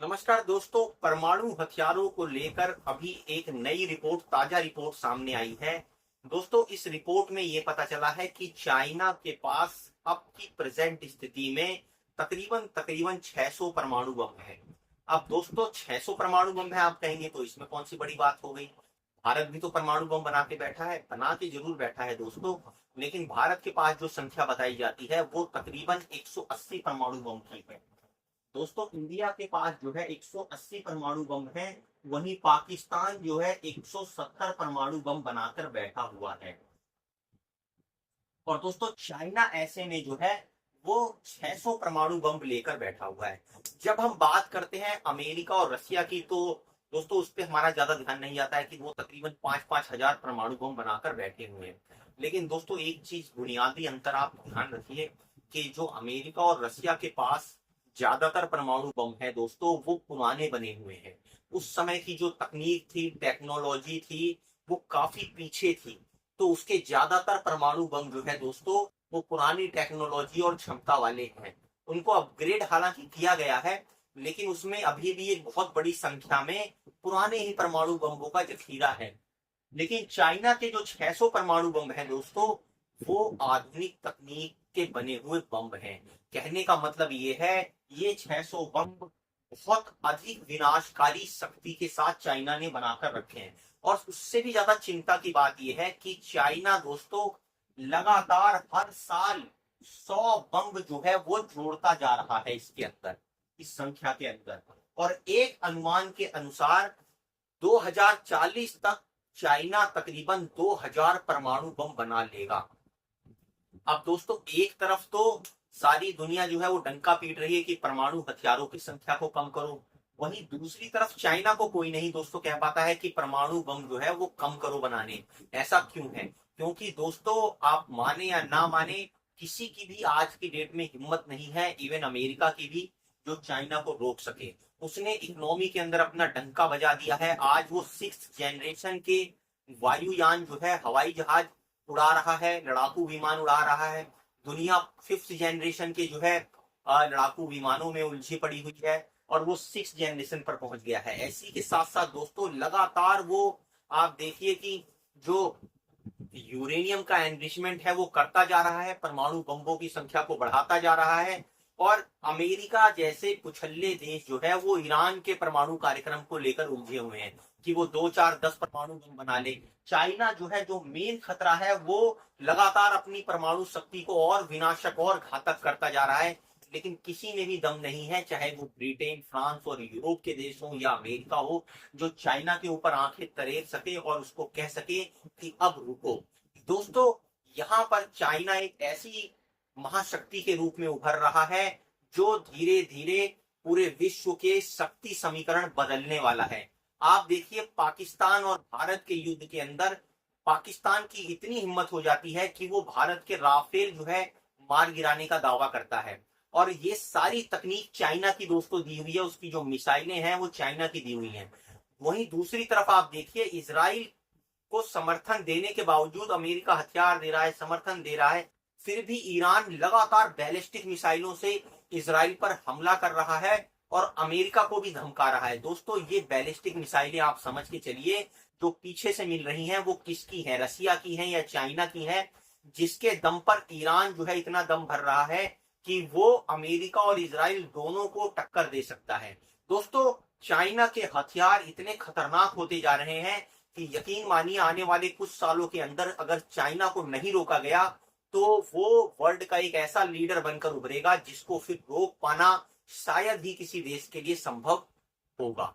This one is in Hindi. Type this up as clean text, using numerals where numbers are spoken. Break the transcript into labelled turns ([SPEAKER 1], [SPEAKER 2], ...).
[SPEAKER 1] नमस्कार दोस्तों। परमाणु हथियारों को लेकर अभी एक नई रिपोर्ट, ताजा रिपोर्ट सामने आई है। दोस्तों, इस रिपोर्ट में यह पता चला है कि चाइना के पास अब की प्रेजेंट स्थिति में तकरीबन तकरीबन 600 परमाणु बम है। अब दोस्तों, 600 परमाणु बम है आप कहेंगे तो इसमें कौन सी बड़ी बात हो गई। भारत भी तो परमाणु बम बना के बैठा है, बना के जरूर बैठा है दोस्तों, लेकिन भारत के पास जो संख्या बताई जाती है वो तकरीबन 180 परमाणु बम की है। दोस्तों, इंडिया के पास जो है 180 परमाणु बम है, वहीं पाकिस्तान जो है 170 परमाणु बम बनाकर बैठा हुआ है। और दोस्तों, चाइना ऐसे में जो है वो 600 परमाणु बम लेकर बैठा हुआ है। जब हम बात करते हैं अमेरिका और रशिया की, तो दोस्तों उस पर हमारा ज्यादा ध्यान नहीं जाता है कि वो तकरीबन 5-5 हजार परमाणु बम बनाकर बैठे हुए हैं। लेकिन दोस्तों, एक चीज बुनियादी अंतर आप ध्यान रखिए कि जो अमेरिका और रशिया के पास ज्यादातर परमाणु बम है दोस्तों, वो पुराने बने हुए हैं। उस समय की जो तकनीक थी, टेक्नोलॉजी थी, वो काफी पीछे थी। तो उसके ज्यादातर परमाणु बम जो है दोस्तों, वो पुरानी टेक्नोलॉजी और क्षमता वाले हैं। उनको अपग्रेड हालांकि किया गया है, लेकिन उसमें अभी भी एक बहुत बड़ी संख्या में पुराने ही परमाणु बमों का जखीरा है। लेकिन चाइना के जो 600 परमाणु बम है दोस्तों, वो आधुनिक तकनीक के बने हुए बम हैं। कहने का मतलब ये है, ये 600 बम बहुत अधिक विनाशकारी शक्ति के साथ चाइना ने बनाकर रखे हैं। और उससे भी ज्यादा चिंता की बात यह है कि चाइना दोस्तों लगातार हर साल 100 बम जो है वो जोड़ता जा रहा है इसके अंदर, इस संख्या के अंदर। और एक अनुमान के अनुसार 2040 तक चाइना तकरीबन 2000 परमाणु बम बना लेगा। अब दोस्तों, एक तरफ तो सारी दुनिया जो है वो डंका पीट रही है कि परमाणु हथियारों की संख्या को कम करो, वहीं दूसरी तरफ चाइना को कोई नहीं दोस्तों कह पाता है कि परमाणु बम जो है वो कम करो बनाने। ऐसा क्यों है? क्योंकि दोस्तों, आप माने या ना माने, किसी की भी आज की डेट में हिम्मत नहीं है, इवन अमेरिका की भी, जो चाइना को रोक सके। उसने इकोनॉमी के अंदर अपना डंका बजा दिया है। आज वो 6th जनरेशन के वायुयान जो है, हवाई जहाज उड़ा रहा है, लड़ाकू विमान उड़ा रहा है। दुनिया 5th जनरेशन के जो है लड़ाकू विमानों में उलझी पड़ी हुई है, और वो 6th जनरेशन पर पहुंच गया है। ऐसी के साथ साथ दोस्तों लगातार वो, आप देखिए कि जो यूरेनियम का एनरिचमेंट है वो करता जा रहा है, परमाणु बम्बों की संख्या को बढ़ाता जा रहा है। और अमेरिका जैसे कुछल्ले देश जो है वो ईरान के परमाणु कार्यक्रम को लेकर उलझे हुए हैं कि वो 2 4 10 परमाणु बम बना ले। चाइना जो है, जो मेन खतरा है, वो लगातार अपनी परमाणु शक्ति को और विनाशक और घातक करता जा रहा है। लेकिन किसी में भी दम नहीं है, चाहे वो ब्रिटेन, फ्रांस और यूरोप के देश हो या अमेरिका हो, जो चाइना के ऊपर आंखें तरेर सके और उसको कह सके कि अब रुको। दोस्तों, यहाँ पर चाइना एक ऐसी महाशक्ति के रूप में उभर रहा है जो धीरे धीरे पूरे विश्व के शक्ति समीकरण बदलने वाला है। आप देखिए, पाकिस्तान और भारत के युद्ध के अंदर पाकिस्तान की इतनी हिम्मत हो जाती है कि वो भारत के राफेल जो है मार गिराने का दावा करता है। और ये सारी तकनीक चाइना की दोस्तों दी हुई है, उसकी जो मिसाइलें हैं वो चाइना की दी हुई हैं। वहीं दूसरी तरफ आप देखिए, इसराइल को समर्थन देने के बावजूद अमेरिका हथियार दे रहा है, समर्थन दे रहा है, फिर भी ईरान लगातार बैलिस्टिक मिसाइलों से इसराइल पर हमला कर रहा है और अमेरिका को भी धमका रहा है। दोस्तों, ये बैलिस्टिक मिसाइलें आप समझ के चलिए, जो पीछे से मिल रही हैं वो किसकी है, रसिया की है या चाइना की है, जिसके दम पर ईरान जो है इतना दम भर रहा है कि वो अमेरिका और इसराइल दोनों को टक्कर दे सकता है। दोस्तों, चाइना के हथियार इतने खतरनाक होते जा रहे हैं कि यकीन मानिए, आने वाले कुछ सालों के अंदर अगर चाइना को नहीं रोका गया तो वो वर्ल्ड का एक ऐसा लीडर बनकर उभरेगा जिसको फिर रोक पाना शायद ही किसी देश के लिए संभव होगा।